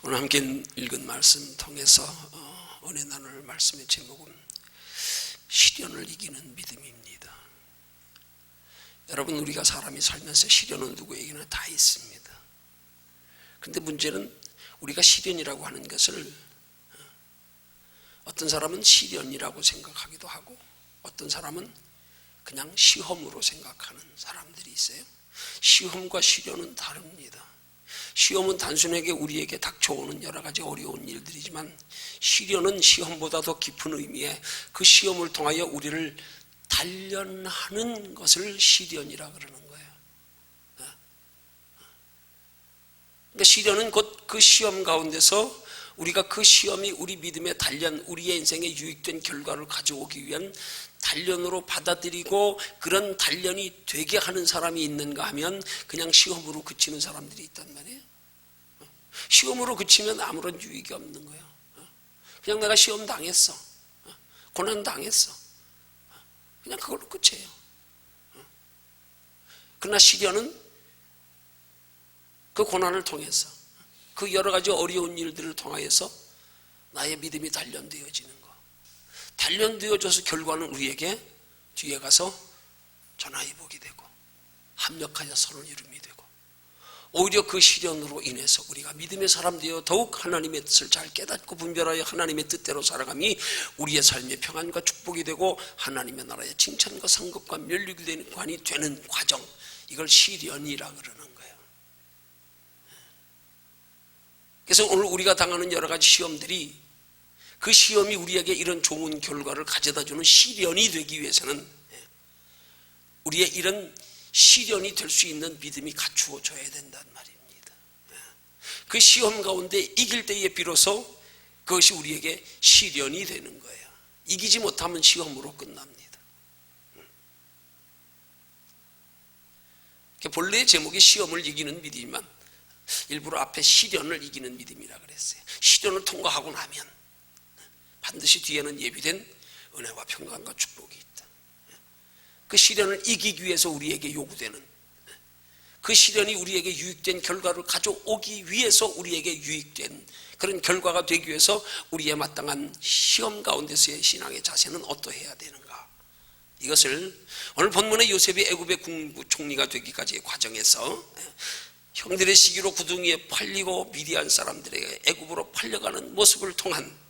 오늘 함께 읽은 말씀 통해서 은혜 나눌 말씀의 제목은 시련을 이기는 믿음입니다. 여러분, 우리가 사람이 살면서 시련은 누구에게나 다 있습니다. 그런데 문제는 우리가 시련이라고 하는 것을 어떤 사람은 시련이라고 생각하기도 하고 어떤 사람은 그냥 시험으로 생각하는 사람들이 있어요. 시험과 시련은 다릅니다. 시험은 단순하게 우리에게 닥쳐오는 여러 가지 어려운 일들이지만 시련은 시험보다 더 깊은 의미의 그 시험을 통하여 우리를 단련하는 것을 시련이라 그러는 거예요. 그러니까 시련은 곧 그 시험 가운데서 우리가 그 시험이 우리 믿음의 단련, 우리의 인생에 유익된 결과를 가져오기 위한 단련으로 받아들이고 그런 단련이 되게 하는 사람이 있는가 하면 그냥 시험으로 그치는 사람들이 있단 말이에요. 시험으로 그치면 아무런 유익이 없는 거예요. 그냥 내가 시험 당했어, 고난 당했어, 그냥 그걸로 끝이에요. 그러나 시련은 그 고난을 통해서 그 여러 가지 어려운 일들을 통하여서 나의 믿음이 단련되어지는 거, 단련되어져서 결과는 우리에게 뒤에 가서 전화위복이 되고 합력하여 선을 이룸이 되고 오히려 그 시련으로 인해서 우리가 믿음의 사람 되어 더욱 하나님의 뜻을 잘 깨닫고 분별하여 하나님의 뜻대로 살아감이 우리의 삶의 평안과 축복이 되고 하나님의 나라의 칭찬과 상급과 면류관이 되는 과정, 이걸 시련이라 그러는 거예요. 그래서 오늘 우리가 당하는 여러 가지 시험들이 그 시험이 우리에게 이런 좋은 결과를 가져다주는 시련이 되기 위해서는 우리의 이런 시련이 될 수 있는 믿음이 갖추어져야 된단 말입니다. 그 시험 가운데 이길 때에 비로소 그것이 우리에게 시련이 되는 거예요. 이기지 못하면 시험으로 끝납니다. 본래의 제목이 시험을 이기는 믿음이지만 일부러 앞에 시련을 이기는 믿음이라 그랬어요. 시련을 통과하고 나면 반드시 뒤에는 예비된 은혜와 평강과 축복이 있다. 그 시련을 이기기 위해서 우리에게 요구되는, 그 시련이 우리에게 유익된 결과를 가져오기 위해서 우리에게 유익된 그런 결과가 되기 위해서 우리의 마땅한 시험 가운데서의 신앙의 자세는 어떠해야 되는가, 이것을 오늘 본문의 요셉이 애굽의 국무총리가 되기까지의 과정에서 형들의 시기로 구덩이에 팔리고 미디안 사람들에게 애굽으로 팔려가는 모습을 통한,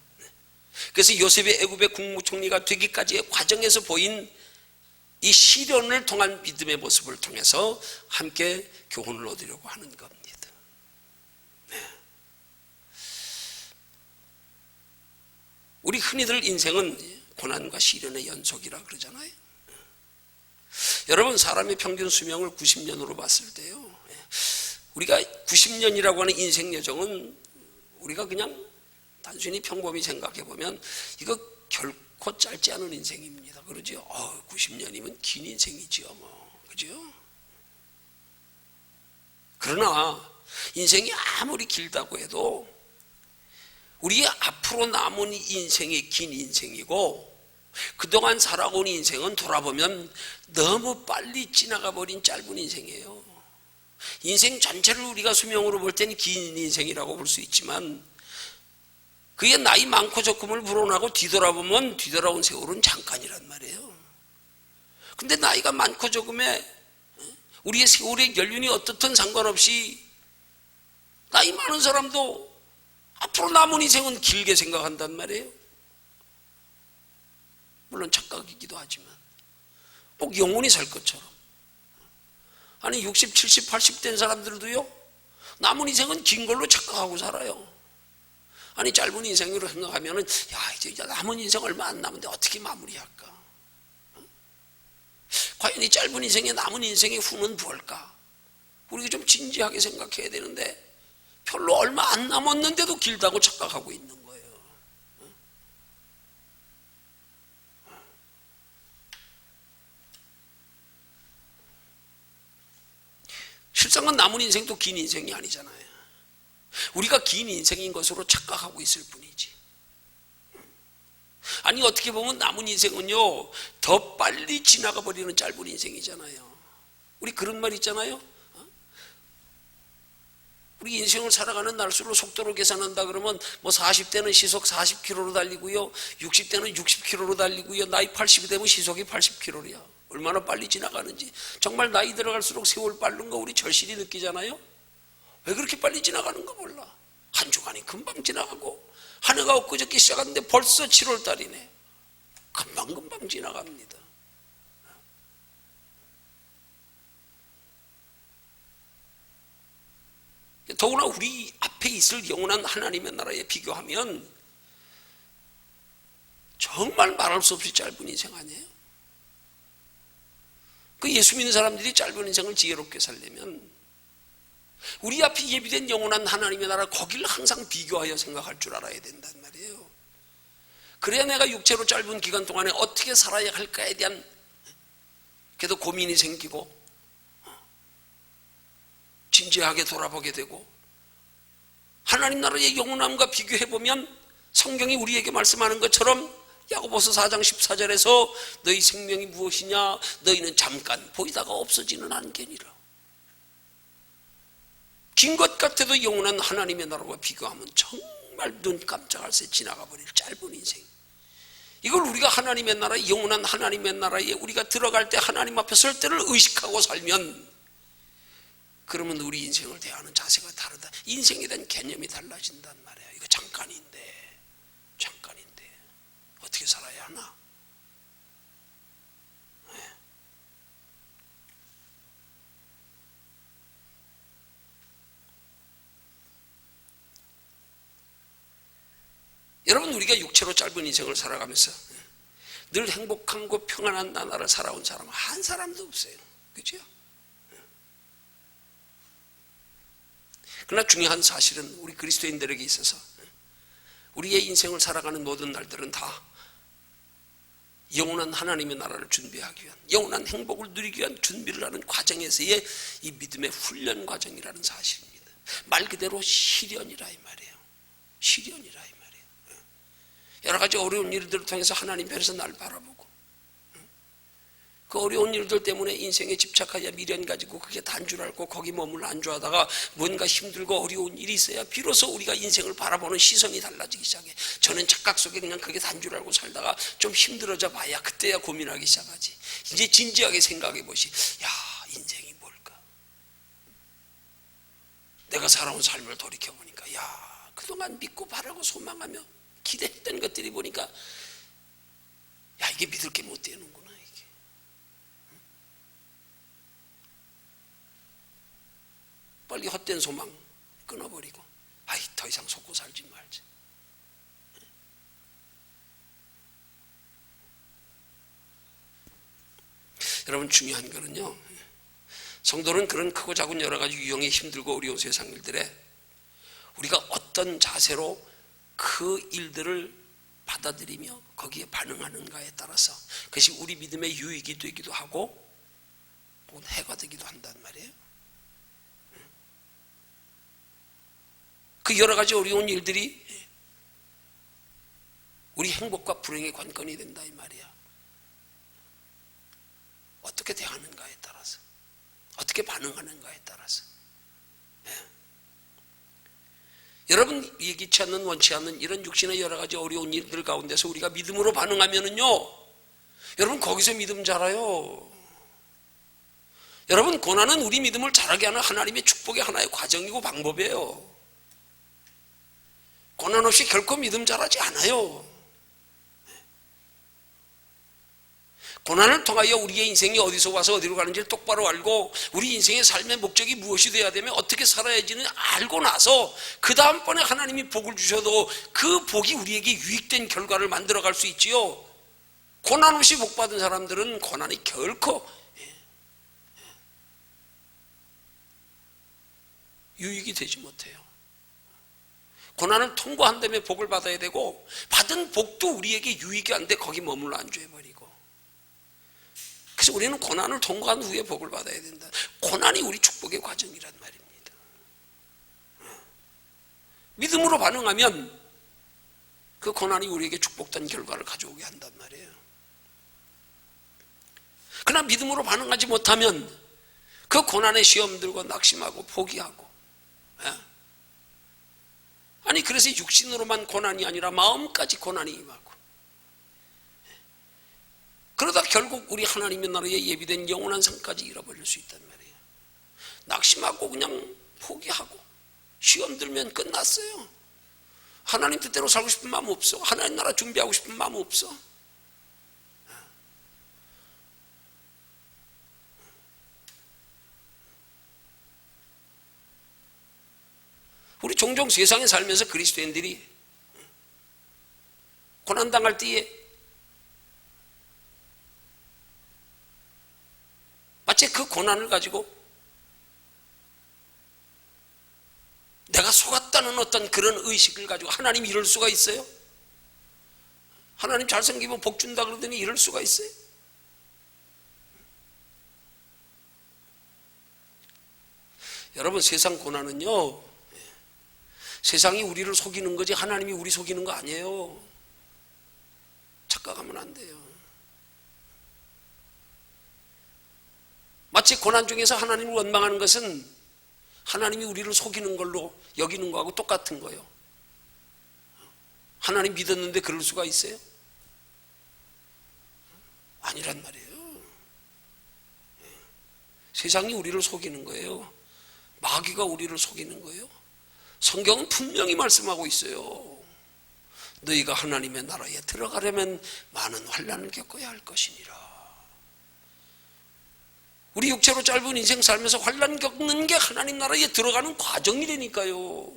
그래서 요셉이 애굽의 국무총리가 되기까지의 과정에서 보인 이 시련을 통한 믿음의 모습을 통해서 함께 교훈을 얻으려고 하는 겁니다. 우리 흔히들 인생은 고난과 시련의 연속이라 그러잖아요. 여러분, 사람의 평균 수명을 90년으로 봤을 때요, 우리가 90년이라고 하는 인생 여정은 우리가 그냥 단순히 평범히 생각해 보면 이거 결코 짧지 않은 인생입니다. 그러죠? 90년이면 긴 인생이지요, 그죠? 그러나 인생이 아무리 길다고 해도 우리의 앞으로 남은 인생이 긴 인생이고 그동안 살아온 인생은 돌아보면 너무 빨리 지나가 버린 짧은 인생이에요. 인생 전체를 우리가 수명으로 볼 때는 긴 인생이라고 볼 수 있지만 그게 나이 많고 적음을 불어나고 뒤돌아보면 뒤돌아온 세월은 잠깐이란 말이에요. 근데 나이가 많고 적음에 우리의 세월의 연륜이 어떻든 상관없이 나이 많은 사람도 앞으로 남은 인생은 길게 생각한단 말이에요. 물론 착각이기도 하지만 꼭 영원히 살 것처럼. 아니 60, 70, 80 된 사람들도요, 남은 인생은 긴 걸로 착각하고 살아요. 아니 짧은 인생으로 생각하면은 이제 남은 인생 얼마 안 남은데 어떻게 마무리할까? 과연 이 짧은 인생에 남은 인생의 후는 뭘까? 우리가 좀 진지하게 생각해야 되는데 별로 얼마 안 남았는데도 길다고 착각하고 있는 거예요. 실상은 남은 인생도 긴 인생이 아니잖아요. 우리가 긴 인생인 것으로 착각하고 있을 뿐이지. 아니 어떻게 보면 남은 인생은요 더 빨리 지나가 버리는 짧은 인생이잖아요. 우리 그런 말 있잖아요. 우리 인생을 살아가는 날수로 속도로 계산한다 그러면 뭐 40대는 시속 40km로 달리고요, 60대는 60km로 달리고요, 나이 80이 되면 시속이 80km야. 얼마나 빨리 지나가는지. 정말 나이 들어갈수록 세월 빠른 거 우리 절실히 느끼잖아요. 왜 그렇게 빨리 지나가는 거 몰라. 한 주간이 금방 지나가고, 한 해가 엊그저께 시작했는데 벌써 7월 달이네. 금방 지나갑니다. 더구나 우리 앞에 있을 영원한 하나님의 나라에 비교하면 정말 말할 수 없이 짧은 인생 아니에요? 그 예수 믿는 사람들이 짧은 인생을 지혜롭게 살려면 우리 앞에 예비된 영원한 하나님의 나라, 거기를 항상 비교하여 생각할 줄 알아야 된단 말이에요. 그래야 내가 육체로 짧은 기간 동안에 어떻게 살아야 할까에 대한 그래도 고민이 생기고 진지하게 돌아보게 되고, 하나님 나라의 영원함과 비교해보면 성경이 우리에게 말씀하는 것처럼 야고보서 4장 14절에서 너희 생명이 무엇이냐, 너희는 잠깐 보이다가 없어지는 안개니라. 긴 것 같아도 영원한 하나님의 나라와 비교하면 정말 눈 깜짝할 새 지나가 버릴 짧은 인생. 이걸 우리가 하나님의 나라, 영원한 하나님의 나라에 우리가 들어갈 때, 하나님 앞에 설 때를 의식하고 살면, 그러면 우리 인생을 대하는 자세가 다르다. 인생에 대한 개념이 달라진단 말이야. 이거 잠깐인데 어떻게 살아야 하나? 네. 여러분, 우리가 육체로 짧은 인생을 살아가면서 늘 행복하고 평안한 나라를 살아온 사람은 한 사람도 없어요. 그렇죠? 그러나 중요한 사실은 우리 그리스도인들에게 있어서 우리의 인생을 살아가는 모든 날들은 다 영원한 하나님의 나라를 준비하기 위한, 영원한 행복을 누리기 위한 준비를 하는 과정에서의 이 믿음의 훈련 과정이라는 사실입니다. 말 그대로 시련이라 이 말이에요. 시련이라 이 말이에요. 여러 가지 어려운 일들을 통해서 하나님 편에서 날 바라보고, 그 어려운 일들 때문에 인생에 집착하여 미련 가지고 그게 단 줄 알고 거기 머물러 안주하다가 뭔가 힘들고 어려운 일이 있어야 비로소 우리가 인생을 바라보는 시선이 달라지기 시작해. 저는 착각 속에 그냥 그게 단 줄 알고 살다가 좀 힘들어져 봐야 그때야 고민하기 시작하지. 이제 진지하게 생각해 보시. 야, 인생이 뭘까? 내가 살아온 삶을 돌이켜보니까, 야, 그동안 믿고 바라고 소망하며 기대했던 것들이 보니까, 야, 이게 믿을 게 못 되는구나. 빨리 헛된 소망 끊어버리고, 아이, 더 이상 속고 살지 말지. 여러분, 중요한 거는요, 성도는 그런 크고 작은 여러 가지 유형의 힘들고 어려운 세상 일들에 우리가 어떤 자세로 그 일들을 받아들이며 거기에 반응하는가에 따라서 그것이 우리 믿음의 유익이 되기도 하고 혹은 해가 되기도 한단 말이에요. 그 여러 가지 어려운 일들이 우리 행복과 불행의 관건이 된다 이 말이야. 어떻게 대하는가에 따라서, 어떻게 반응하는가에 따라서. 여러분, 예기치 않는, 원치 않는 이런 육신의 여러 가지 어려운 일들 가운데서 우리가 믿음으로 반응하면은요, 여러분, 거기서 믿음 자라요. 여러분, 고난은 우리 믿음을 자라게 하는 하나님의 축복의 하나의 과정이고 방법이에요. 고난 없이 결코 믿음 자라지 않아요. 고난을 통하여 우리의 인생이 어디서 와서 어디로 가는지를 똑바로 알고 우리 인생의 삶의 목적이 무엇이 되어야 되며 어떻게 살아야지는 알고 나서 그 다음번에 하나님이 복을 주셔도 그 복이 우리에게 유익된 결과를 만들어갈 수 있지요. 고난 없이 복 받은 사람들은 고난이 결코 유익이 되지 못해요. 고난을 통과한 다음에 복을 받아야 되고, 받은 복도 우리에게 유익이 안 돼 거기 머물러 안주해버리고. 그래서 우리는 고난을 통과한 후에 복을 받아야 된다. 고난이 우리 축복의 과정이란 말입니다. 믿음으로 반응하면 그 고난이 우리에게 축복된 결과를 가져오게 한단 말이에요. 그러나 믿음으로 반응하지 못하면 그 고난의 시험 들고 낙심하고 포기하고 아니 그래서 육신으로만 고난이 아니라 마음까지 고난이 임하고, 그러다 결국 우리 하나님의 나라에 예비된 영원한 상까지 잃어버릴 수 있단 말이에요. 낙심하고 그냥 포기하고 시험 들면 끝났어요. 하나님 뜻대로 살고 싶은 마음 없어. 하나님 나라 준비하고 싶은 마음 없어. 우리 종종 세상에 살면서 그리스도인들이 고난당할 때에 마치 그 고난을 가지고 내가 속았다는 어떤 그런 의식을 가지고 하나님 이럴 수가 있어요? 하나님 잘생기면 복 준다 그러더니 이럴 수가 있어요? 여러분, 세상 고난은요, 세상이 우리를 속이는 거지 하나님이 우리 속이는 거 아니에요. 착각하면 안 돼요. 마치 고난 중에서 하나님을 원망하는 것은 하나님이 우리를 속이는 걸로 여기는 거하고 똑같은 거예요. 하나님 믿었는데 그럴 수가 있어요? 아니란 말이에요. 세상이 우리를 속이는 거예요. 마귀가 우리를 속이는 거예요. 성경은 분명히 말씀하고 있어요. 너희가 하나님의 나라에 들어가려면 많은 환난을 겪어야 할 것이니라. 우리 육체로 짧은 인생 살면서 환난 겪는 게 하나님 나라에 들어가는 과정이라니까요.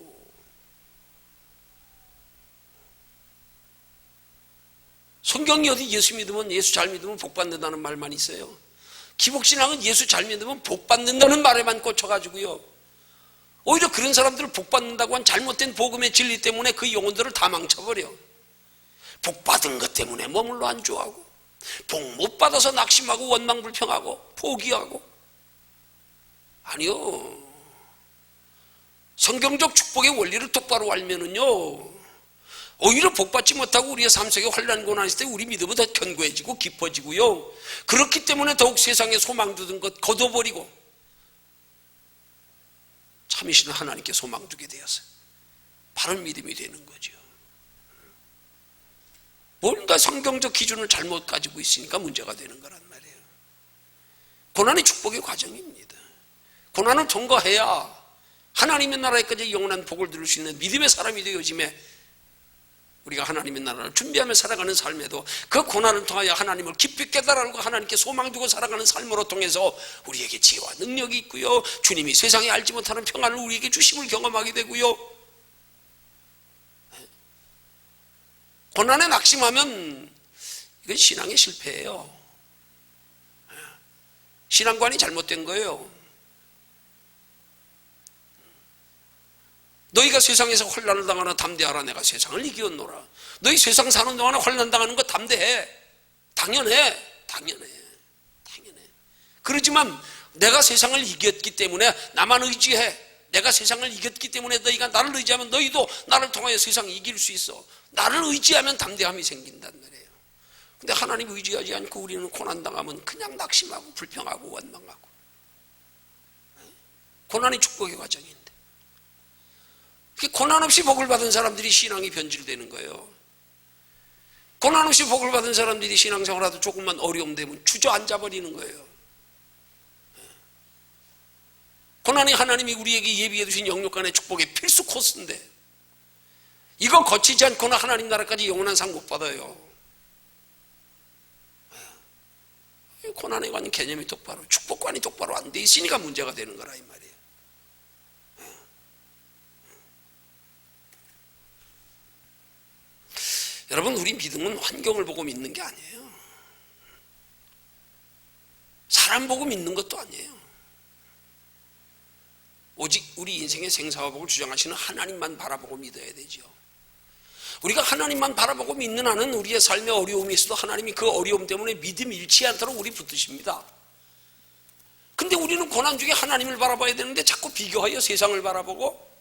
성경이 어디 예수 믿으면, 예수 잘 믿으면 복 받는다는 말만 있어요. 기복신앙은 예수 잘 믿으면 복 받는다는 말에만 꽂혀가지고요, 오히려 그런 사람들을 복 받는다고 한 잘못된 복음의 진리 때문에 그 영혼들을 다 망쳐버려. 복 받은 것 때문에 머물러 안주하고, 복 못 받아서 낙심하고 원망불평하고 포기하고. 아니요, 성경적 축복의 원리를 똑바로 알면은요, 오히려 복받지 못하고 우리의 삶 속에 환난 고난 있을 때 우리 믿음은 더 견고해지고 깊어지고요, 그렇기 때문에 더욱 세상에 소망 두던 것 거둬버리고 참이신 하나님께 소망 두게 되어서 바른 믿음이 되는 거죠. 뭔가 성경적 기준을 잘못 가지고 있으니까 문제가 되는 거란 말이에요. 고난이 축복의 과정입니다. 고난을 통과해야 하나님의 나라에까지 영원한 복을 누릴 수 있는 믿음의 사람이 되어짐에, 우리가 하나님의 나라를 준비하며 살아가는 삶에도 그 고난을 통하여 하나님을 깊이 깨달아고 하나님께 소망 두고 살아가는 삶으로 통해서 우리에게 지혜와 능력이 있고요, 주님이 세상에 알지 못하는 평안을 우리에게 주심을 경험하게 되고요, 고난에 낙심하면 이건 신앙의 실패예요. 신앙관이 잘못된 거예요. 너희가 세상에서 환난을 당하나 담대하라. 내가 세상을 이기었노라. 너희 세상 사는 동안에 환난 당하는 거 담대해. 당연해. 그렇지만 내가 세상을 이겼기 때문에 나만 의지해. 내가 세상을 이겼기 때문에 너희가 나를 의지하면 너희도 나를 통하여 세상을 이길 수 있어. 나를 의지하면 담대함이 생긴단 말이에요. 근데 하나님 의지하지 않고 우리는 고난당하면 그냥 낙심하고 불평하고 원망하고. 고난이 축복의 과정인데, 고난 없이 복을 받은 사람들이 신앙이 변질되는 거예요. 고난 없이 복을 받은 사람들이 신앙생활하도 조금만 어려움 되면 주저앉아 버리는 거예요. 고난이 하나님이 우리에게 예비해 두신 영육간의 축복의 필수 코스인데, 이거 거치지 않고는 하나님 나라까지 영원한 상 못 받아요. 고난에 관한 개념이 똑바로, 축복관이 똑바로 안 돼 있으니까 문제가 되는 거라 이 말이에요. 여러분, 우리 믿음은 환경을 보고 믿는 게 아니에요. 사람 보고 믿는 것도 아니에요. 오직 우리 인생의 생사와 복을 주장하시는 하나님만 바라보고 믿어야 되죠. 우리가 하나님만 바라보고 믿는 한은 우리의 삶에 어려움이 있어도 하나님이 그 어려움 때문에 믿음이 잃지 않도록 우리 붙드십니다. 근데 우리는 고난 중에 하나님을 바라봐야 되는데 자꾸 비교하여 세상을 바라보고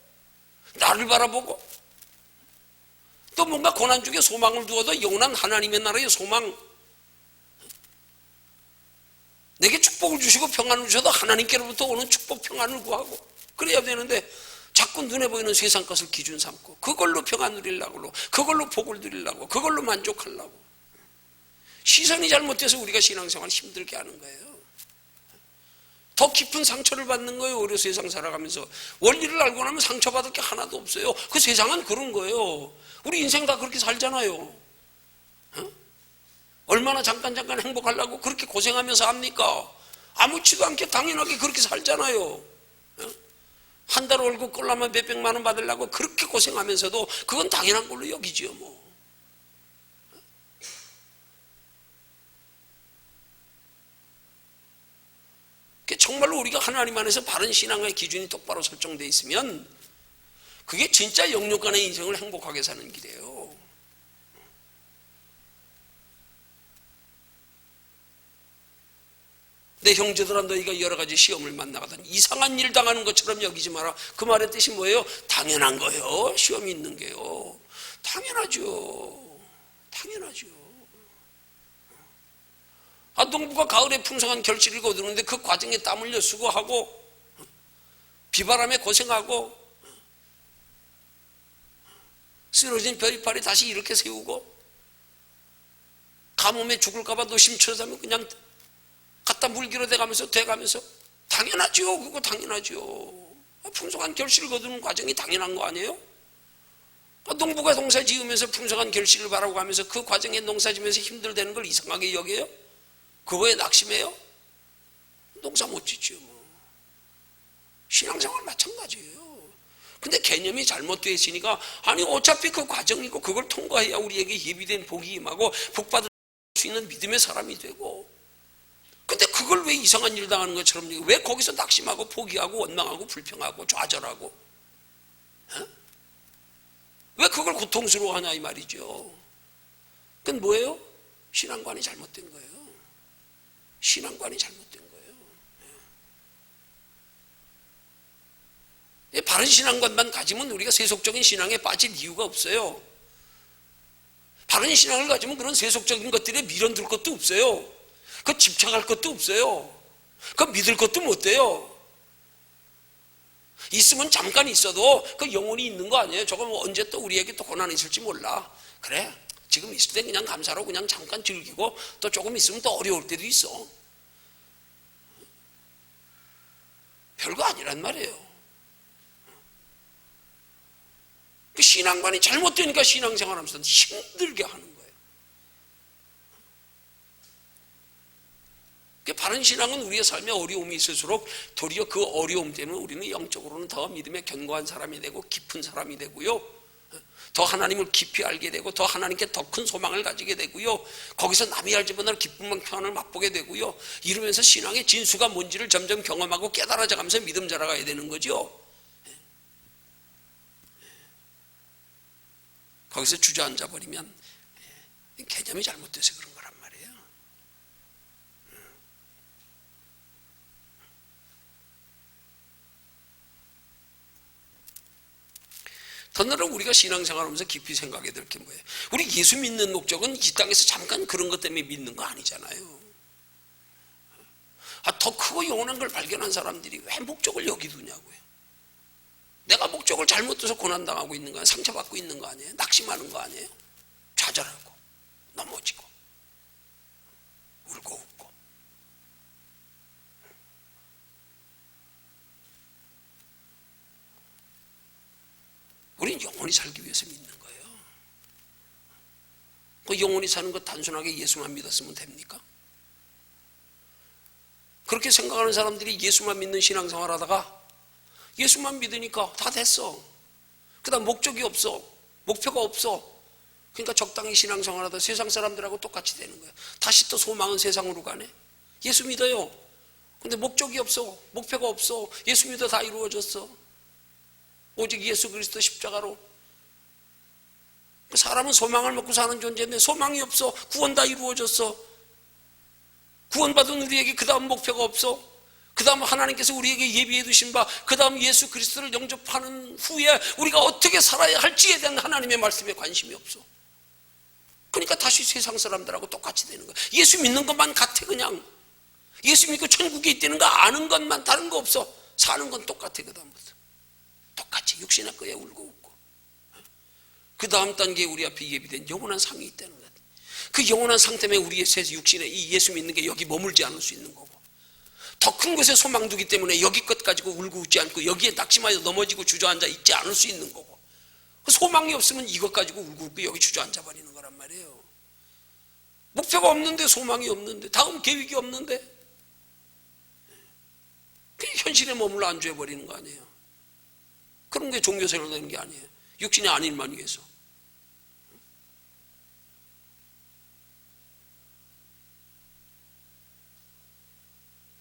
나를 바라보고, 또 뭔가 고난 중에 소망을 두어도 영원한 하나님의 나라의 소망, 내게 축복을 주시고 평안을 주셔도 하나님께로부터 오는 축복 평안을 구하고 그래야 되는데, 자꾸 눈에 보이는 세상 것을 기준 삼고 그걸로 평안 누리려고, 그걸로 복을 누리려고, 그걸로 만족하려고. 시선이 잘못돼서 우리가 신앙생활 힘들게 하는 거예요. 더 깊은 상처를 받는 거예요. 오히려 세상 살아가면서. 원리를 알고 나면 상처받을 게 하나도 없어요. 그 세상은 그런 거예요. 우리 인생 다 그렇게 살잖아요. 어? 얼마나 잠깐 행복하려고 그렇게 고생하면서 합니까? 아무렇지도 않게 당연하게 그렇게 살잖아요. 어? 한 달 월급 꼴라면 몇백만 원 받으려고 그렇게 고생하면서도 그건 당연한 걸로 여기지요 뭐. 정말로 우리가 하나님 안에서 바른 신앙의 기준이 똑바로 설정되어 있으면 그게 진짜 영육간의 인생을 행복하게 사는 길이에요. 내 형제들아, 너희가 여러 가지 시험을 만나거든 이상한 일 당하는 것처럼 여기지 마라. 그 말의 뜻이 뭐예요? 당연한 거예요. 시험이 있는 게요. 당연하죠. 농부가 가을에 풍성한 결실을 거두는데 그 과정에 땀 흘려 수고하고 비바람에 고생하고 쓰러진 벼이파리 다시 이렇게 세우고 가뭄에 죽을까봐 노심초사하면 그냥 갖다 물기로 돼가면서 당연하죠. 그거 당연하죠. 풍성한 결실을 거두는 과정이 당연한 거 아니에요? 농부가 농사 지으면서 풍성한 결실을 바라고하면서 그 과정에 농사 지면서 힘들다는 걸 이상하게 여겨요? 그거에 낙심해요? 농사 못 짓죠 뭐. 신앙생활 마찬가지예요. 근데 개념이 잘못되어 있으니까 아니 어차피 그 과정이고 그걸 통과해야 우리에게 예비된 복이 임하고 복받을 수 있는 믿음의 사람이 되고, 근데 그걸 왜 이상한 일 당하는 것처럼 왜 거기서 낙심하고 포기하고 원망하고 불평하고 좌절하고 왜 그걸 고통스러워하냐 이 말이죠. 그건 뭐예요? 신앙관이 잘못된 거예요. 신앙관이 잘못된 거예요. 바른 신앙관만 가지면 우리가 세속적인 신앙에 빠질 이유가 없어요. 바른 신앙을 가지면 그런 세속적인 것들에 밀어둘 것도 없어요. 그 집착할 것도 없어요. 그 믿을 것도 못 돼요. 있으면 잠깐 있어도 그 영혼이 있는 거 아니에요. 저거 뭐 언제 또 우리에게 또 고난이 있을지 몰라. 그래, 지금 있을 때 그냥 감사로 그냥 잠깐 즐기고 또 조금 있으면 또 어려울 때도 있어. 별거 아니란 말이에요. 그 신앙관이 잘못되니까 신앙생활하면서 힘들게 하는 거예요. 바른 신앙은 우리의 삶에 어려움이 있을수록 도리어 그 어려움 때문에 우리는 영적으로는 더 믿음에 견고한 사람이 되고 깊은 사람이 되고요, 더 하나님을 깊이 알게 되고 더 하나님께 더 큰 소망을 가지게 되고요, 거기서 남이 알지 못하는 기쁨과 평안을 맛보게 되고요, 이러면서 신앙의 진수가 뭔지를 점점 경험하고 깨달아져 가면서 믿음 자라가야 되는 거죠. 거기서 주저앉아 버리면 개념이 잘못돼서 그런 거란 말이에요. 더늘어 우리가 신앙생활하면서 깊이 생각해야 될 게 뭐예요? 우리 예수 믿는 목적은 이 땅에서 잠깐 그런 것 때문에 믿는 거 아니잖아요. 더 크고 영원한 걸 발견한 사람들이 왜 목적을 여기 두냐고요. 내가 목적을 잘못 둬서 고난당하고 있는 거 아니에요? 상처받고 있는 거 아니에요? 낙심하는 거 아니에요? 좌절하고 넘어지고 울고 웃고. 우리는 영원히 살기 위해서 믿는 거예요. 그 영원히 사는 것 단순하게 예수만 믿었으면 됩니까? 그렇게 생각하는 사람들이 예수만 믿는 신앙생활 하다가 예수만 믿으니까 다 됐어. 그 다음 목적이 없어. 목표가 없어. 그러니까 적당히 신앙생활 하다 세상 사람들하고 똑같이 되는 거야. 다시 또 소망은 세상으로 가네. 예수 믿어요. 근데 목적이 없어. 목표가 없어. 예수 믿어 다 이루어졌어. 오직 예수 그리스도 십자가로. 사람은 소망을 먹고 사는 존재인데 소망이 없어. 구원 다 이루어졌어. 구원받은 우리에게 그 다음 목표가 없어. 그 다음 하나님께서 우리에게 예비해 두신 바, 그 다음 예수 그리스도를 영접하는 후에 우리가 어떻게 살아야 할지에 대한 하나님의 말씀에 관심이 없어. 그러니까 다시 세상 사람들하고 똑같이 되는 거야. 예수 믿는 것만 같아. 그냥 예수 믿고 천국에 있다는 거 아는 것만, 다른 거 없어. 사는 건 똑같아. 그 다음부터 똑같이 육신의 거에 울고 웃고. 그 다음 단계에 우리 앞에 예비된 영원한 상이 있다는 것. 그 영원한 상 때문에 우리의 육신에 이 예수 믿는 게 여기 머물지 않을 수 있는 거고, 더 큰 곳에 소망 두기 때문에 여기 것 가지고 울고 웃지 않고 여기에 낙심하여 넘어지고 주저앉아 있지 않을 수 있는 거고, 소망이 없으면 이것 가지고 울고 웃고 여기 주저앉아 버리는 거란 말이에요. 목표가 없는데, 소망이 없는데, 다음 계획이 없는데, 그냥 현실에 머물러 안주해 버리는 거 아니에요. 그런 게 종교생활 되는 게 아니에요. 육신이 아닐만 위해서.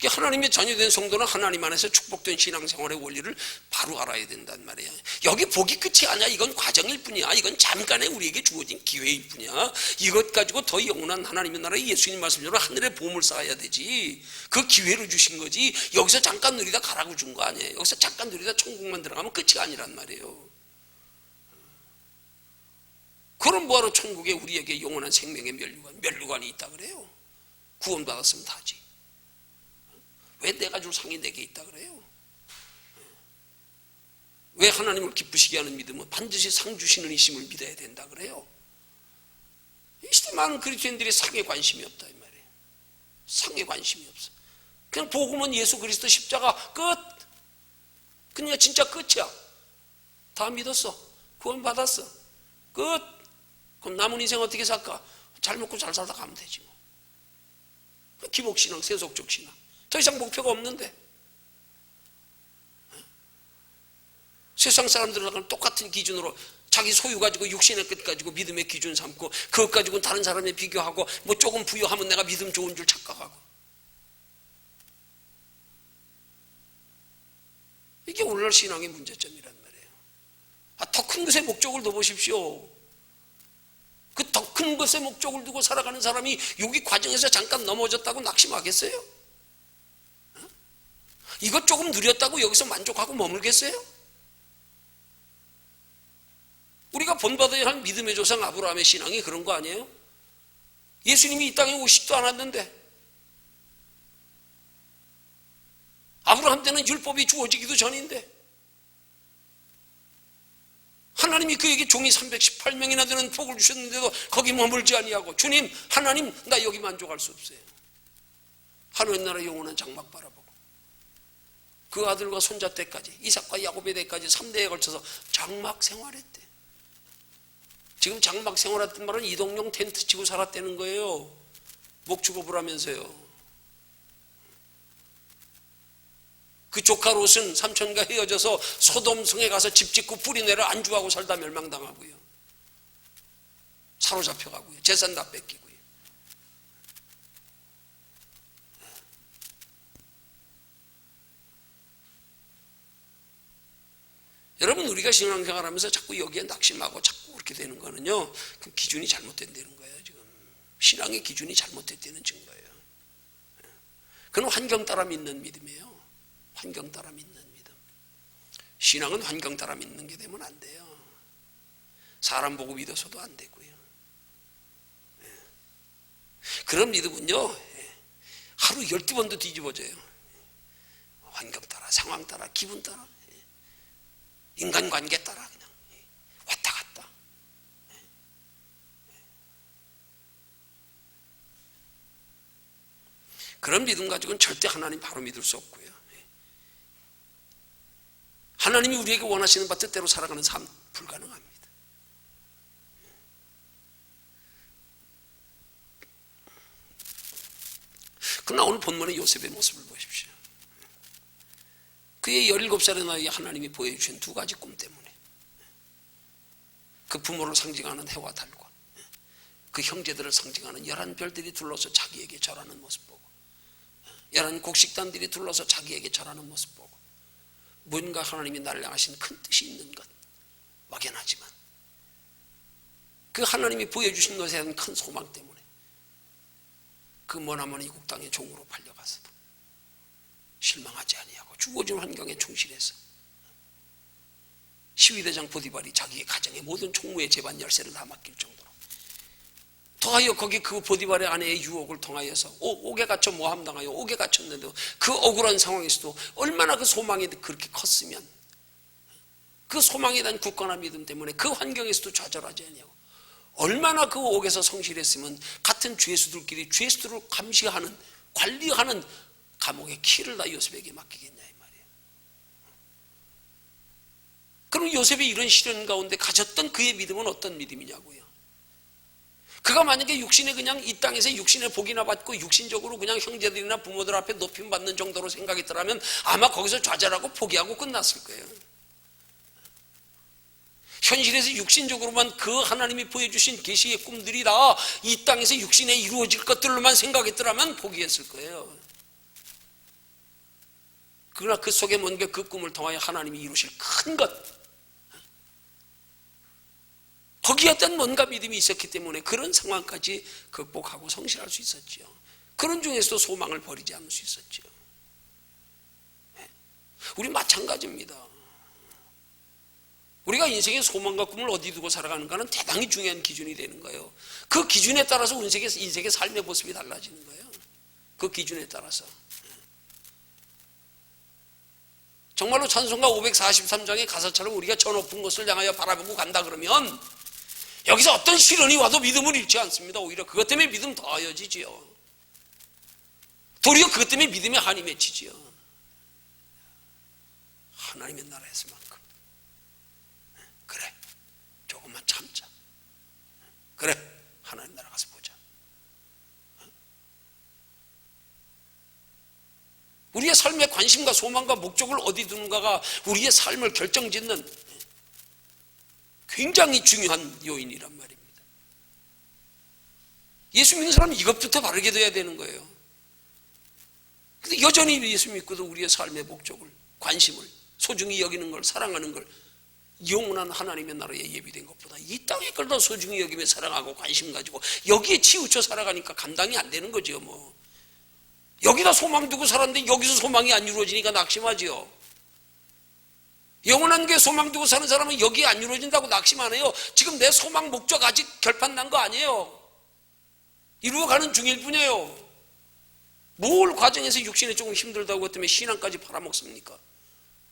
하나님의 자녀된 성도는 하나님 안에서 축복된 신앙생활의 원리를 바로 알아야 된단 말이에요. 여기 복이 끝이 아니야. 이건 과정일 뿐이야. 이건 잠깐의 우리에게 주어진 기회일 뿐이야. 이것 가지고 더 영원한 하나님의 나라의 예수님 말씀대로 하늘의 보물 쌓아야 되지. 그 기회를 주신 거지. 여기서 잠깐 누리다 가라고 준 거 아니에요. 여기서 잠깐 누리다 천국만 들어가면 끝이 아니란 말이에요. 그럼 뭐하러 천국에 우리에게 영원한 생명의 면류관이 있다 그래요? 구원받았으면 다지. 왜 내가 줄 상이 내게 있다 그래요? 왜 하나님을 기쁘시게 하는 믿음은 반드시 상 주시는 이심을 믿어야 된다 그래요? 이 시대 많은 그리스도인들이 상에 관심이 없다 이 말이에요. 상에 관심이 없어. 그냥 복음은 예수 그리스도 십자가 끝. 그냥 진짜 끝이야. 다 믿었어. 구원 받았어. 끝. 그럼 남은 인생 어떻게 살까? 잘 먹고 잘 살다 가면 되지 뭐. 기복신앙, 세속적 신앙. 더 이상 목표가 없는데, 세상 사람들하고는 똑같은 기준으로 자기 소유 가지고 육신의 끝 가지고 믿음의 기준 삼고, 그것 가지고 다른 사람에 비교하고 뭐 조금 부여하면 내가 믿음 좋은 줄 착각하고. 이게 오늘날 신앙의 문제점이란 말이에요. 더 큰 것의 목적을 더 보십시오. 그 더 큰 것의 목적을 두고 살아가는 사람이 여기 과정에서 잠깐 넘어졌다고 낙심하겠어요? 이것 조금 누렸다고 여기서 만족하고 머물겠어요? 우리가 본받아야 할 믿음의 조상 아브라함의 신앙이 그런 거 아니에요? 예수님이 이 땅에 오시지도 않았는데, 아브라함 때는 율법이 주어지기도 전인데, 하나님이 그에게 종이 318명이나 되는 복을 주셨는데도 거기 머물지 아니하고, 주님, 하나님, 나 여기 만족할 수 없어요. 하늘의 나라 영원한 장막 바라보고 그 아들과 손자 때까지, 이삭과 야곱의 때까지 3대에 걸쳐서 장막 생활했대. 지금 장막 생활했던 말은 이동용 텐트 치고 살았다는 거예요. 목축업을 하면서요. 그 조카 롯은 삼촌과 헤어져서 소돔성에 가서 집 짓고 뿌리 내려 안주하고 살다 멸망당하고요. 사로잡혀가고요. 재산 다 뺏기고요. 여러분, 우리가 신앙생활하면서 자꾸 여기에 낙심하고 자꾸 그렇게 되는 거는요, 그 기준이 잘못된다는 거예요. 지금 신앙의 기준이 잘못됐다는 증거예요. 그건 환경 따라 믿는 믿음이에요. 환경 따라 믿는 믿음. 신앙은 환경 따라 믿는 게 되면 안 돼요. 사람 보고 믿어서도 안 되고요. 그런 믿음은요, 하루 12번도 뒤집어져요. 환경 따라, 상황 따라, 기분 따라, 인간관계 따라 그냥 왔다 갔다. 그런 믿음 가지고는 절대 하나님 바로 믿을 수 없고요. 하나님이 우리에게 원하시는 바 뜻대로 살아가는 삶 불가능합니다. 그러나 오늘 본문의 요셉의 모습을 보십시오. 그의 17살의 나이에 하나님이 보여주신 두 가지 꿈 때문에, 그 부모를 상징하는 해와 달과 그 형제들을 상징하는 11별들이 둘러서 자기에게 절하는 모습 보고, 11곡식단들이 둘러서 자기에게 절하는 모습 보고, 뭔가 하나님이 나를 향하신 큰 뜻이 있는 것 막연하지만 그 하나님이 보여주신 것에 대한 큰 소망 때문에 그 머나먼 이국 땅의 종으로 팔려가서도 실망하지 아니하고 주어진 환경에 충실해서 시위대장 보디발이 자기의 가정의 모든 총무의 재반 열쇠를 다 맡길 정도로, 더하여 거기 그 보디발의 아내의 유혹을 통하여서 옥에 갇혀 모함당하여 옥에 갇혔는데도 그 억울한 상황에서도 얼마나 그 소망이 그렇게 컸으면 그 소망에 대한 굳건한 믿음 때문에 그 환경에서도 좌절하지 않냐고. 얼마나 그 옥에서 성실했으면 같은 죄수들끼리 죄수들을 감시하는, 관리하는 감옥의 키를 다 요셉에게 맡기겠냐 이 말이에요. 그럼 요셉이 이런 시련 가운데 가졌던 그의 믿음은 어떤 믿음이냐고요. 그가 만약에 육신에 그냥 이 땅에서 육신의 복이나 받고 육신적으로 그냥 형제들이나 부모들 앞에 높임 받는 정도로 생각했더라면 아마 거기서 좌절하고 포기하고 끝났을 거예요. 현실에서 육신적으로만 그 하나님이 보여주신 계시의 꿈들이 다 이 땅에서 육신에 이루어질 것들로만 생각했더라면 포기했을 거예요. 그러나 그 속에 뭔가 그 꿈을 통하여 하나님이 이루실 큰 것, 거기에 어떤 뭔가 믿음이 있었기 때문에 그런 상황까지 극복하고 성실할 수 있었죠. 그런 중에서도 소망을 버리지 않을 수 있었죠. 우리 마찬가지입니다. 우리가 인생의 소망과 꿈을 어디 두고 살아가는가는 대단히 중요한 기준이 되는 거예요. 그 기준에 따라서 인생의 삶의 모습이 달라지는 거예요. 그 기준에 따라서. 정말로 찬송가 543장의 가사처럼 우리가 저 높은 곳을 향하여 바라보고 간다 그러면 여기서 어떤 시련이 와도 믿음을 잃지 않습니다. 오히려 그것 때문에 믿음 더하여지지요. 도리어 그것 때문에 믿음의 한이 맺히지요. 하나님의 나라에서만큼. 그래, 조금만 참자. 그래, 하나님 나라 가서 보자. 우리의 삶의 관심과 소망과 목적을 어디 두는가가 우리의 삶을 결정짓는 굉장히 중요한 요인이란 말입니다. 예수 믿는 사람은 이것부터 바르게 돼야 되는 거예요. 근데 여전히 예수 믿고도 우리의 삶의 목적을, 관심을, 소중히 여기는 걸, 사랑하는 걸 영원한 하나님의 나라에 예비된 것보다 이 땅의 걸 더 소중히 여기며 사랑하고 관심 가지고 여기에 치우쳐 살아가니까 감당이 안 되는 거죠. 뭐 여기다 소망 두고 살았는데 여기서 소망이 안 이루어지니까 낙심하지요. 영원한 게 소망 두고 사는 사람은 여기에 안 이루어진다고 낙심 안 해요. 지금 내 소망 목적 아직 결판 난 거 아니에요. 이루어가는 중일 뿐이에요. 뭘 과정에서 육신에 조금 힘들다고 그것 때문에 신앙까지 팔아먹습니까?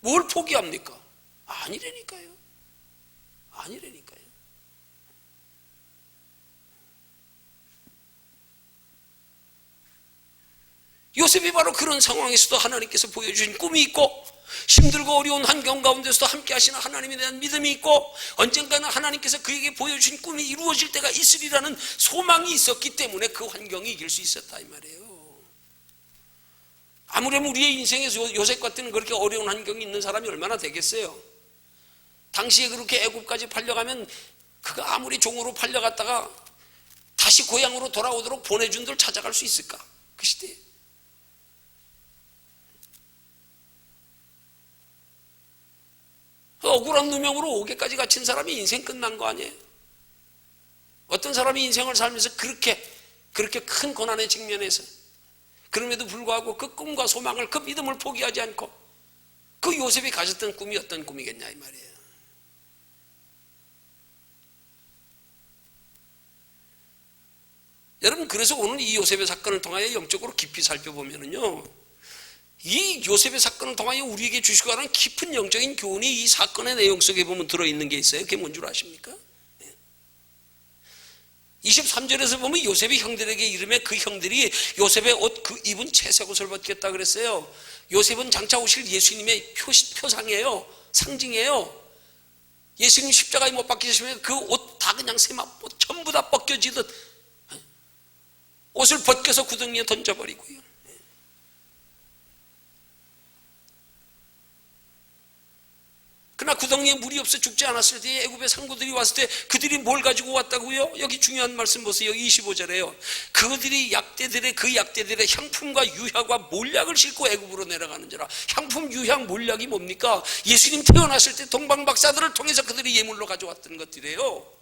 뭘 포기합니까? 아니라니까요. 아니라니까요. 요셉이 바로 그런 상황에서도 하나님께서 보여주신 꿈이 있고 힘들고 어려운 환경 가운데서도 함께 하시는 하나님에 대한 믿음이 있고 언젠가는 하나님께서 그에게 보여주신 꿈이 이루어질 때가 있으리라는 소망이 있었기 때문에 그 환경이 이길 수 있었다 이 말이에요. 아무렴 우리의 인생에서 요셉 같은 그렇게 어려운 환경이 있는 사람이 얼마나 되겠어요. 당시에 그렇게 애굽까지 팔려가면 그가 아무리 종으로 팔려갔다가 다시 고향으로 돌아오도록 보내준들 찾아갈 수 있을까? 그 시대에. 억울한 누명으로 옥에까지 갇힌 사람이 인생 끝난 거 아니에요? 어떤 사람이 인생을 살면서 그렇게 큰 고난에 직면해서 그럼에도 불구하고 그 꿈과 소망을, 그 믿음을 포기하지 않고 그 요셉이 가졌던 꿈이 어떤 꿈이겠냐 이 말이에요. 여러분, 그래서 오늘 이 요셉의 사건을 통하여 영적으로 깊이 살펴보면은요, 이 요셉의 사건을 통하여 우리에게 주시고 하는 깊은 영적인 교훈이 이 사건의 내용 속에 보면 들어있는 게 있어요. 그게 뭔 줄 아십니까? 23절에서 보면 요셉이 형들에게 이르매 그 형들이 요셉의 옷 그 입은 채색 옷을 벗겠다 그랬어요. 요셉은 장차 오실 예수님의 표상이에요. 상징이에요. 예수님 십자가에 못 박히시면 그 옷 다 그냥 세마포 전부 다 벗겨지듯 옷을 벗겨서 구덩이에 던져버리고요. 그러나 구덩이에 물이 없어 죽지 않았을 때 애굽의 상구들이 왔을 때 그들이 뭘 가지고 왔다고요? 여기 중요한 말씀 보세요. 25절에요. 그들이 그 약대들의 향품과 유향과 몰약을 싣고 애굽으로 내려가는지라. 향품, 유향, 몰약이 뭡니까? 예수님 태어났을 때 동방박사들을 통해서 그들이 예물로 가져왔던 것들이에요.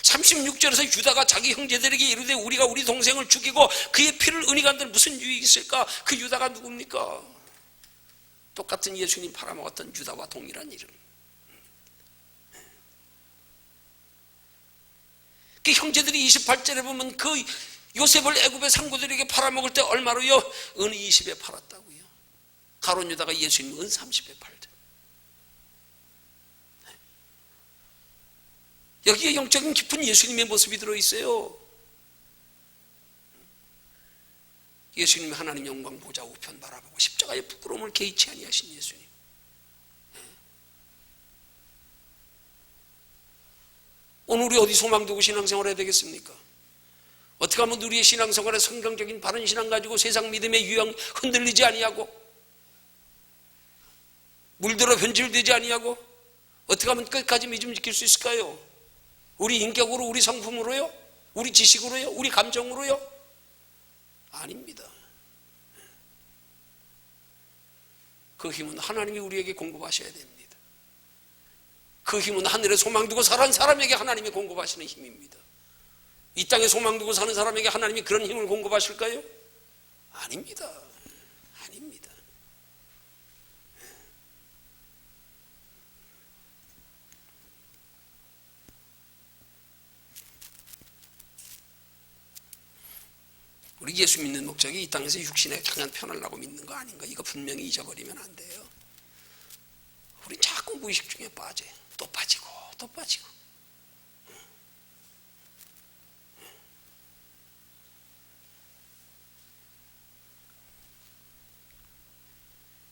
36절에서 유다가 자기 형제들에게 이르되 우리가 우리 동생을 죽이고 그의 피를 은닉한들 무슨 유익이 있을까? 그 유다가 누굽니까? 똑같은 예수님 팔아먹었던 유다와 동일한 이름. 그 형제들이 28절에 보면 그 요셉을 애굽의 상구들에게 팔아먹을 때 얼마로요? 은 20에 팔았다고요. 가룟 유다가 예수님 은 30배 팔죠. 여기에 영적인 깊은 예수님의 모습이 들어있어요. 예수님 하나님 영광 보좌 우편 바라보고 십자가의 부끄러움을 개의치 아니하신 예수님. 오늘 우리 어디 소망 두고 신앙생활 해야 되겠습니까? 어떻게 하면 우리의 신앙생활에 성경적인 바른 신앙 가지고 세상 믿음의 유형 흔들리지 아니하고 물들어 변질되지 아니하고 어떻게 하면 끝까지 믿음 지킬 수 있을까요? 우리 인격으로, 우리 성품으로요? 우리 지식으로요? 우리 감정으로요? 아닙니다. 그 힘은 하나님이 우리에게 공급하셔야 됩니다. 그 힘은 하늘에 소망 두고 사는 사람에게 하나님이 공급하시는 힘입니다. 이 땅에 소망 두고 사는 사람에게 하나님이 그런 힘을 공급하실까요? 아닙니다. 아닙니다. 우리 예수 믿는 목적이 이 땅에서 육신에 강한 편하려고 믿는 거 아닌가? 이거 분명히 잊어버리면 안 돼요. 우린 자꾸 무의식 중에 빠져요. 또 빠지고 또 빠지고.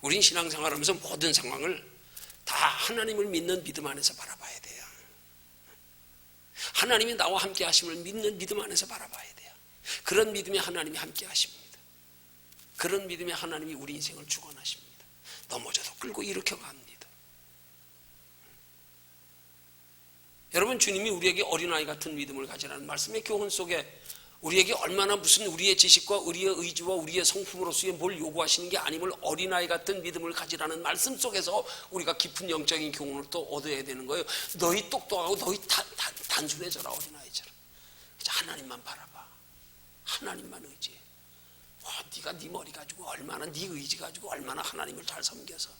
우린 신앙생활하면서 모든 상황을 다 하나님을 믿는 믿음 안에서 바라봐야 돼요. 하나님이 나와 함께 하심을 믿는 믿음 안에서 바라봐야 돼요. 그런 믿음에 하나님이 함께 하십니다. 그런 믿음에 하나님이 우리 인생을 주관하십니다. 넘어져도 끌고 일으켜 갑니다. 여러분, 주님이 우리에게 어린아이 같은 믿음을 가지라는 말씀의 교훈 속에 우리에게 얼마나 무슨 우리의 지식과 우리의 의지와 우리의 성품으로서의 뭘 요구하시는 게 아님을 어린아이 같은 믿음을 가지라는 말씀 속에서 우리가 깊은 영적인 교훈을 또 얻어야 되는 거예요. 너희 똑똑하고 너희 단순해져라, 어린아이처럼. 하나님만 바라봐. 하나님만 의지해. 네가 네 머리 가지고 얼마나 네 의지 가지고 얼마나 하나님을 잘 섬겨서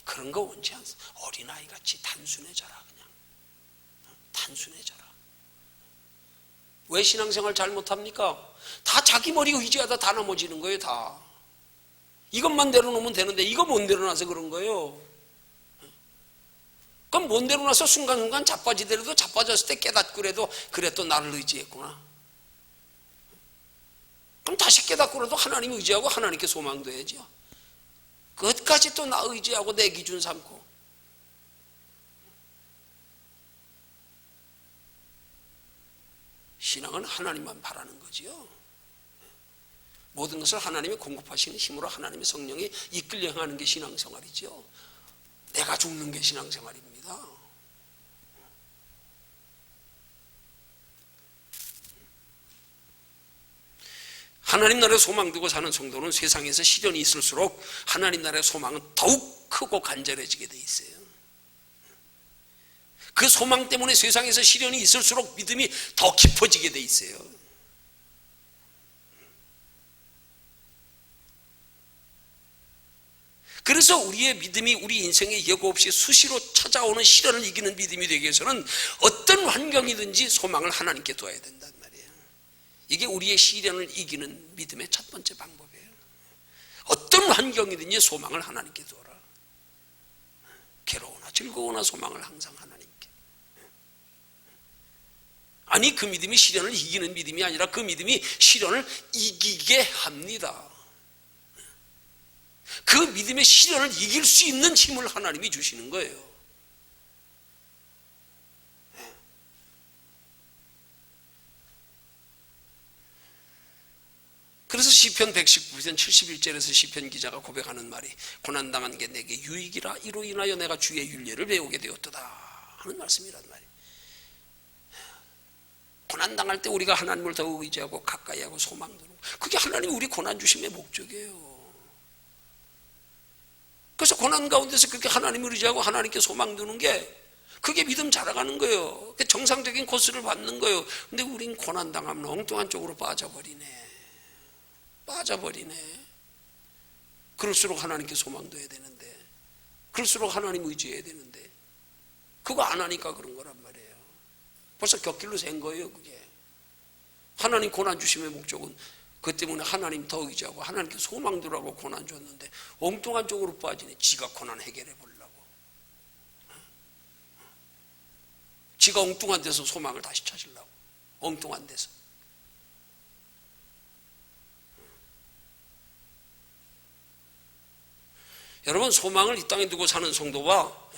그런 거 원치 않습니다. 어린아이 같이 단순해져라. 그냥 단순해져라. 왜 신앙생활 잘못합니까? 다 자기 머리 의지하다 다 넘어지는 거예요. 다 이것만 내려놓으면 되는데 이거 못 내려놔서 그런 거예요. 그럼 못 내려놔서 순간순간 자빠지더라도 자빠졌을 때 깨닫고라도 그래 또 나를 의지했구나. 그럼 다시 깨닫고라도 하나님 의지하고 하나님께 소망둬야죠. 끝까지 또 나 의지하고 내 기준 삼고. 신앙은 하나님만 바라는 거지요. 모든 것을 하나님이 공급하시는 힘으로 하나님의 성령이 이끌려 행하는 게 신앙생활이죠. 내가 죽는 게 신앙생활입니다. 하나님 나라에 소망 두고 사는 성도는 세상에서 시련이 있을수록 하나님 나라의 소망은 더욱 크고 간절해지게 돼 있어요. 그 소망 때문에 세상에서 시련이 있을수록 믿음이 더 깊어지게 돼 있어요. 그래서 우리의 믿음이 우리 인생에 예고 없이 수시로 찾아오는 시련을 이기는 믿음이 되기 위해서는 어떤 환경이든지 소망을 하나님께 둬야 된단 말이에요. 이게 우리의 시련을 이기는 믿음의 첫 번째 방법이에요. 어떤 환경이든지 소망을 하나님께 두어라. 괴로우나 즐거우나 소망을 항상 하나님께. 아니, 그 믿음이 시련을 이기는 믿음이 아니라 그 믿음이 시련을 이기게 합니다. 그 믿음의 시련을 이길 수 있는 힘을 하나님이 주시는 거예요. 그래서 시편 119편 71절에서 시편 기자가 고백하는 말이 고난당한 게 내게 유익이라 이로 인하여 내가 주의 율례를 배우게 되었도다 하는 말씀이란 말이에요. 고난당할 때 우리가 하나님을 더 의지하고 가까이 하고 소망 두는, 그게 하나님이 우리 고난 주심의 목적이에요. 그래서 고난 가운데서 그렇게 하나님을 의지하고 하나님께 소망 두는 게 그게 믿음 자라가는 거예요. 정상적인 코스를 받는 거예요. 근데 우린 고난당하면 엉뚱한 쪽으로 빠져버리네. 그럴수록 하나님께 소망 둬야 되는데, 그럴수록 하나님 의지해야 되는데 그거 안 하니까 그런 거란 말이에요. 벌써 곁길로 샌 거예요. 그게 하나님 고난 주심의 목적은 그것 때문에 하나님 더 의지하고 하나님께 소망 두라고 고난 줬는데 엉뚱한 쪽으로 빠지네. 지가 고난 해결해 보려고. 지가 엉뚱한 데서 소망을 다시 찾으려고. 엉뚱한 데서. 여러분, 소망을 이 땅에 두고 사는 성도와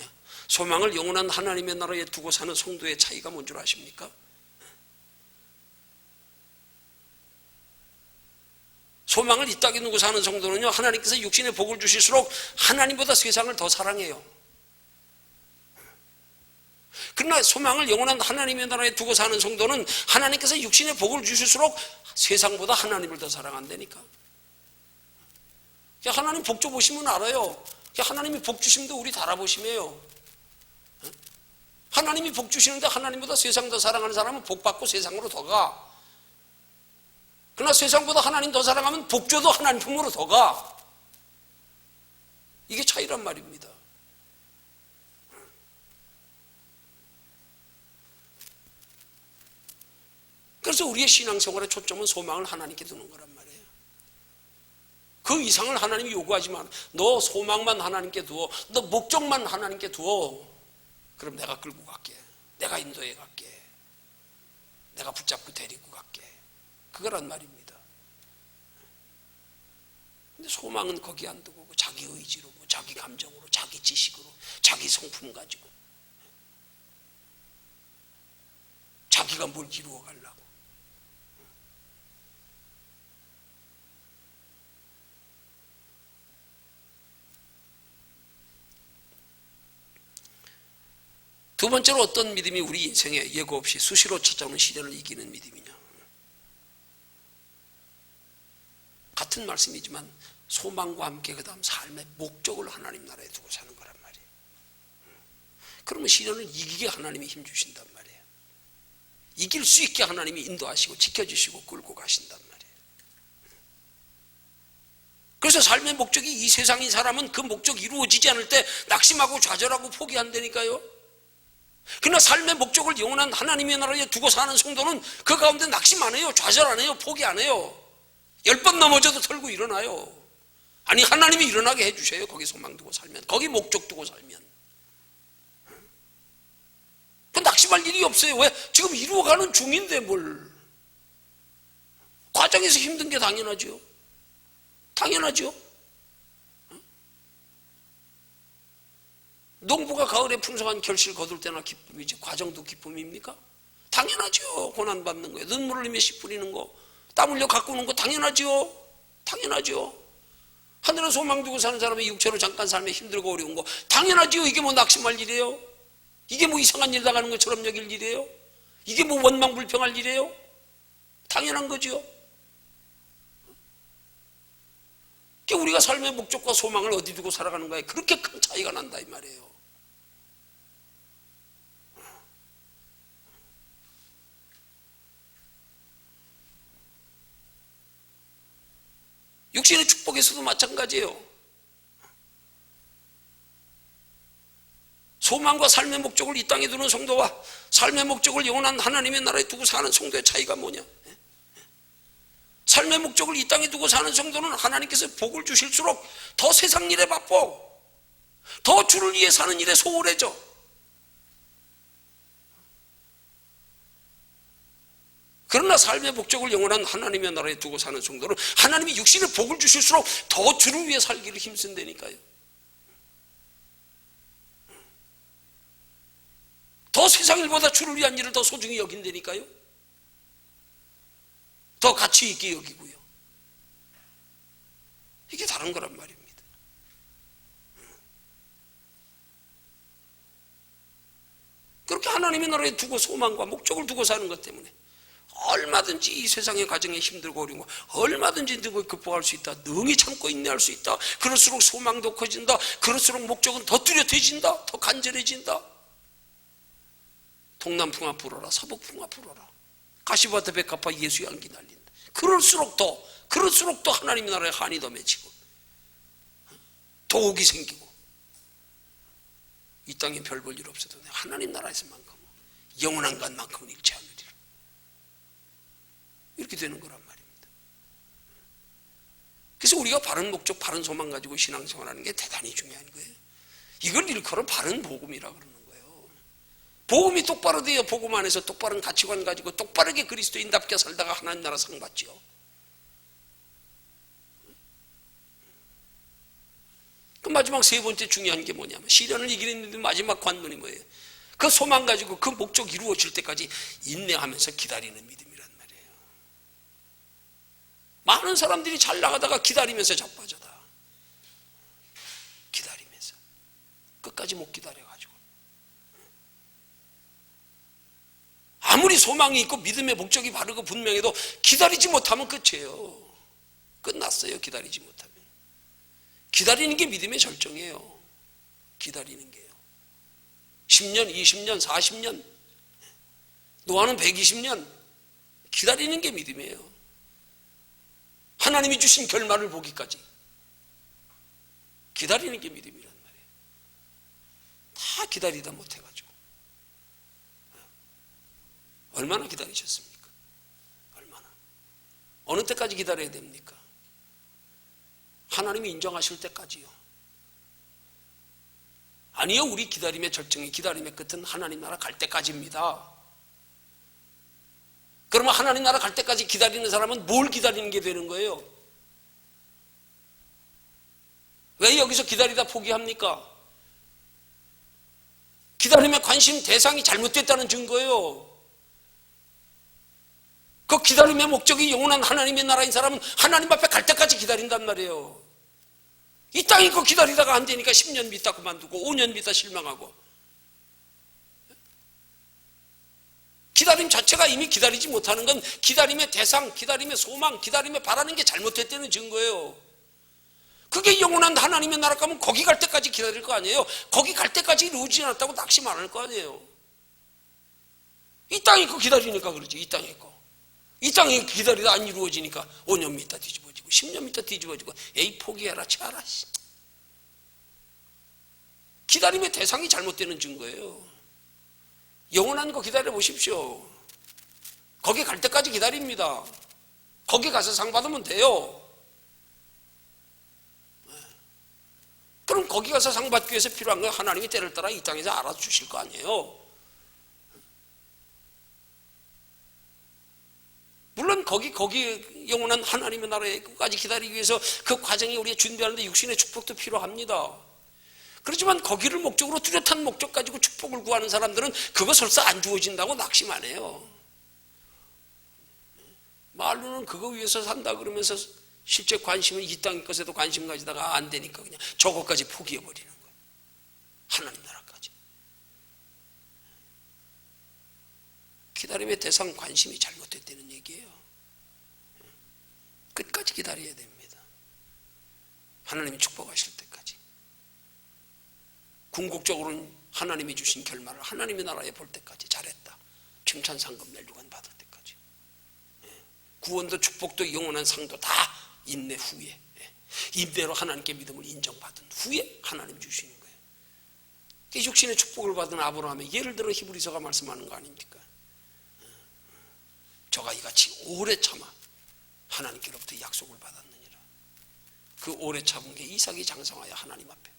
소망을 영원한 하나님의 나라에 두고 사는 성도의 차이가 뭔 줄 아십니까? 소망을 이 땅에 두고 사는 성도는요, 하나님께서 육신의 복을 주실수록 하나님보다 세상을 더 사랑해요. 그러나 소망을 영원한 하나님의 나라에 두고 사는 성도는 하나님께서 육신의 복을 주실수록 세상보다 하나님을 더 사랑한다니까. 하나님 복 줘 보시면 알아요. 하나님이 복 주심도 우리 달아보시면요. 하나님이 복 주시는데 하나님보다 세상 더 사랑하는 사람은 복 받고 세상으로 더 가. 그러나 세상보다 하나님 더 사랑하면 복 줘도 하나님 품으로 더 가. 이게 차이란 말입니다. 그래서 우리의 신앙생활의 초점은 소망을 하나님께 두는 거란 말이에요. 그 이상을 하나님이 요구하지만 너 소망만 하나님께 두어, 너 목적만 하나님께 두어. 그럼 내가 끌고 갈게. 내가 인도해 갈게. 내가 붙잡고 데리고 갈게. 그거란 말입니다. 근데 소망은 거기 안 두고 자기 의지로, 자기 감정으로, 자기 지식으로, 자기 성품 가지고 자기가 뭘 이루어 가려고. 두 번째로 어떤 믿음이 우리 인생에 예고 없이 수시로 찾아오는 시련을 이기는 믿음이냐. 같은 말씀이지만 소망과 함께 그 다음 삶의 목적을 하나님 나라에 두고 사는 거란 말이에요. 그러면 시련을 이기게 하나님이 힘 주신단 말이에요. 이길 수 있게 하나님이 인도하시고 지켜주시고 끌고 가신단 말이에요. 그래서 삶의 목적이 이 세상인 사람은 그 목적이 이루어지지 않을 때 낙심하고 좌절하고 포기한다니까요. 그러나 삶의 목적을 영원한 하나님의 나라에 두고 사는 성도는 그 가운데 낙심 안 해요. 좌절 안 해요. 포기 안 해요. 10번 넘어져도 털고 일어나요. 아니, 하나님이 일어나게 해주셔요. 거기 소망 두고 살면, 거기 목적 두고 살면. 그 낙심할 일이 없어요. 왜? 지금 이루어가는 중인데 뭘. 과정에서 힘든 게 당연하죠. 당연하죠. 농부가 가을에 풍성한 결실을 거둘 때나 기쁨이지 과정도 기쁨입니까? 당연하죠. 고난받는 거예요. 눈물을 흘리며 씨 뿌리는 거, 땀 흘려 가꾸는 거 당연하죠. 당연하죠. 하늘에 소망 두고 사는 사람의 육체로 잠깐 삶에 힘들고 어려운 거 당연하죠. 이게 뭐 낙심할 일이에요? 이게 뭐 이상한 일 당하는 것처럼 여길 일이에요? 이게 뭐 원망불평할 일이에요? 당연한 거죠. 우리가 삶의 목적과 소망을 어디 두고 살아가는가에 그렇게 큰 차이가 난다 이 말이에요. 육신의 축복에서도 마찬가지예요. 소망과 삶의 목적을 이 땅에 두는 성도와 삶의 목적을 영원한 하나님의 나라에 두고 사는 성도의 차이가 뭐냐? 삶의 목적을 이 땅에 두고 사는 성도는 하나님께서 복을 주실수록 더 세상 일에 바빠, 더 주를 위해 사는 일에 소홀해져. 그러나 삶의 목적을 영원한 하나님의 나라에 두고 사는 성도는 하나님이 육신의 복을 주실수록 더 주를 위해 살기를 힘쓴다니까요. 더 세상 일보다 주를 위한 일을 더 소중히 여긴다니까요. 더 가치 있게 여기고요. 이게 다른 거란 말입니다. 그렇게 하나님의 나라에 두고 소망과 목적을 두고 사는 것 때문에 얼마든지 이 세상의 가정에 힘들고 어려운 거 얼마든지 극복할 수 있다. 능히 참고 인내할 수 있다. 그럴수록 소망도 커진다. 그럴수록 목적은 더 뚜렷해진다. 더 간절해진다. 동남풍아 불어라. 서북풍아 불어라. 가시밭에 백합화 예수의 향기 날린다. 그럴수록 더 하나님의 나라의 한이 더 맺히고 도옥이 생기고 이 땅에 별 볼 일 없어도 하나님 나라에서만큼 영원한 것만큼은 잃지 않으리라. 이렇게 되는 거란 말입니다. 그래서 우리가 바른 목적, 바른 소망 가지고 신앙생활하는 게 대단히 중요한 거예요. 이걸 일컬어 바른 복음이라고 그러는 거예요. 복음이 똑바로 돼야 복음 안에서 똑바른 가치관 가지고 똑바르게 그리스도인답게 살다가 하나님 나라 상 받죠. 그 마지막 세 번째 중요한 게 뭐냐면, 시련을 이기는 마지막 관문이 뭐예요? 그 소망 가지고 그 목적 이루어질 때까지 인내하면서 기다리는 믿음이란 말이에요. 많은 사람들이 잘 나가다가 기다리면서 자빠져다. 기다리면서 끝까지 못 기다려가지고, 아무리 소망이 있고 믿음의 목적이 바르고 분명해도 기다리지 못하면 끝이에요. 끝났어요. 기다리지 못하면. 기다리는 게 믿음의 절정이에요. 기다리는 게요. 10년, 20년, 40년, 노아는 120년 기다리는 게 믿음이에요. 하나님이 주신 결말을 보기까지 기다리는 게 믿음이란 말이에요. 다 기다리다 못해가지고. 얼마나 기다리셨습니까? 얼마나? 어느 때까지 기다려야 됩니까? 하나님이 인정하실 때까지요. 아니요, 우리 기다림의 절정이, 기다림의 끝은 하나님 나라 갈 때까지입니다. 그러면 하나님 나라 갈 때까지 기다리는 사람은 뭘 기다리는 게 되는 거예요? 왜 여기서 기다리다 포기합니까? 기다림의 관심 대상이 잘못됐다는 증거예요. 그 기다림의 목적이 영원한 하나님의 나라인 사람은 하나님 앞에 갈 때까지 기다린단 말이에요. 이 땅에 그 기다리다가 안 되니까 10년 믿다 그만두고 5년 믿다 실망하고, 기다림 자체가 이미 기다리지 못하는 건 기다림의 대상, 기다림의 소망, 기다림의 바라는 게 잘못됐다는 증거예요. 그게 영원한 하나님의 나라 가면 거기 갈 때까지 기다릴 거 아니에요. 거기 갈 때까지 이루어지지 않았다고 낙심 안 할 거 아니에요. 이 땅에 그 기다리니까 그러지. 이 땅에 거. 이 땅에 기다리다 안 이루어지니까 5년 믿다 뒤집어지고 10년 믿다 뒤집어지고, 에이 포기해라 치아라. 기다림의 대상이 잘못되는 증거예요. 영원한 거 기다려 보십시오. 거기 갈 때까지 기다립니다. 거기 가서 상 받으면 돼요. 그럼 거기 가서 상 받기 위해서 필요한 건 하나님이 때를 따라 이 땅에서 알아주실 거 아니에요. 물론 거기 영원한 하나님의 나라에 끝까지 기다리기 위해서 그 과정이 우리가 준비하는데 육신의 축복도 필요합니다. 그렇지만 거기를 목적으로 뚜렷한 목적 가지고 축복을 구하는 사람들은 그거 설사 안 주어진다고 낙심 안 해요. 말로는 그거 위해서 산다 그러면서 실제 관심은 이 땅의 것에도 관심 가지다가 안 되니까 그냥 저것까지 포기해버리는 거예요. 하나님 나라까지. 기다림의 대상 관심이 잘못됐다는 얘기예요. 끝까지 기다려야 됩니다. 하나님이 축복하실 때까지. 궁극적으로는 하나님이 주신 결말을 하나님의 나라에 볼 때까지 잘했다. 칭찬 상금 멸류관 받을 때까지. 구원도 축복도 영원한 상도 다 인내 후에, 인내로 하나님께 믿음을 인정받은 후에 하나님 주시는 거예요. 육신의 축복을 받은 아브라함의 예를 들어 히브리서가 말씀하는 거 아닙니까? 저가 이같이 오래 참아 하나님께로부터 약속을 받았느니라. 그 오래 참은 게 이삭이 장성하여 하나님 앞에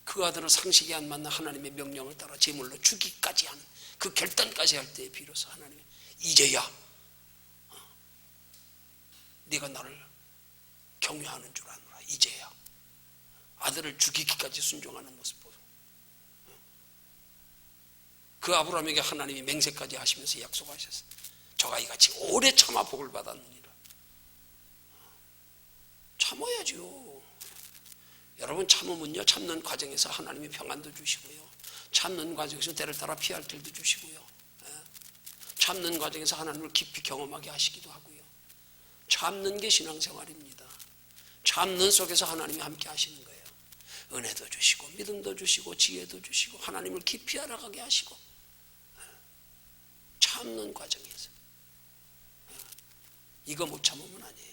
그 아들을 상식에 안 맞는 하나님의 명령을 따라 제물로 주기까지 하는 그 결단까지 할 때에 비로소 하나님이 이제야 네가 나를 경외하는 줄 아노라. 이제야 아들을 죽이기까지 순종하는 모습 보소. 그 아브라함에게 하나님이 맹세까지 하시면서 약속하셨어요. 저가 이같이 오래 참아 복을 받았느니라. 참아야죠. 여러분 참으면요, 참는 과정에서 하나님이 평안도 주시고요, 참는 과정에서 때를 따라 피할 길도 주시고요, 참는 과정에서 하나님을 깊이 경험하게 하시기도 하고요. 참는 게 신앙생활입니다. 참는 속에서 하나님이 함께 하시는 거예요. 은혜도 주시고 믿음도 주시고 지혜도 주시고 하나님을 깊이 알아가게 하시고, 참는 과정에서 이거 못 참으면 아니에요.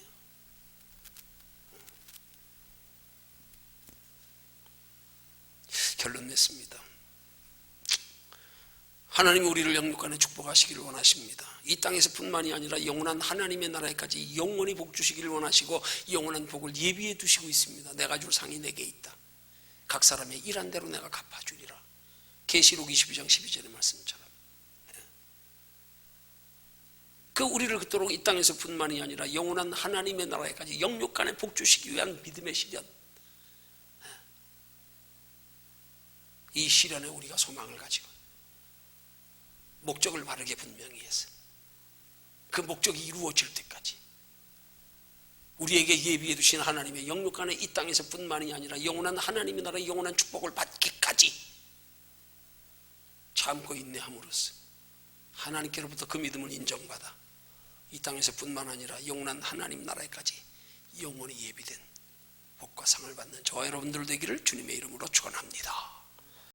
결론 냈습니다. 하나님이 우리를 영육간에 축복하시기를 원하십니다. 이 땅에서뿐만이 아니라 영원한 하나님의 나라에까지 영원히 복 주시기를 원하시고 영원한 복을 예비해 두시고 있습니다. 내가 줄 상이 내게 있다. 각 사람의 일한 대로 내가 갚아주리라. 계시록 22장 12절의 말씀처럼. 그 우리를 그토록 이 땅에서뿐만이 아니라 영원한 하나님의 나라에까지 영육간에 복 주시기 위한 믿음의 시련, 이 시련에 우리가 소망을 가지고 목적을 바르게 분명히 해서 그 목적이 이루어질 때까지 우리에게 예비해 두신 하나님의 영육간에 이 땅에서뿐만이 아니라 영원한 하나님의 나라의 영원한 축복을 받기까지 참고 인내함으로써 하나님께로부터 그 믿음을 인정받아 이 땅에서뿐만 아니라 영원한 하나님 나라에까지 영원히 예비된 복과 상을 받는 저와 여러분들 되기를 주님의 이름으로 축원합니다.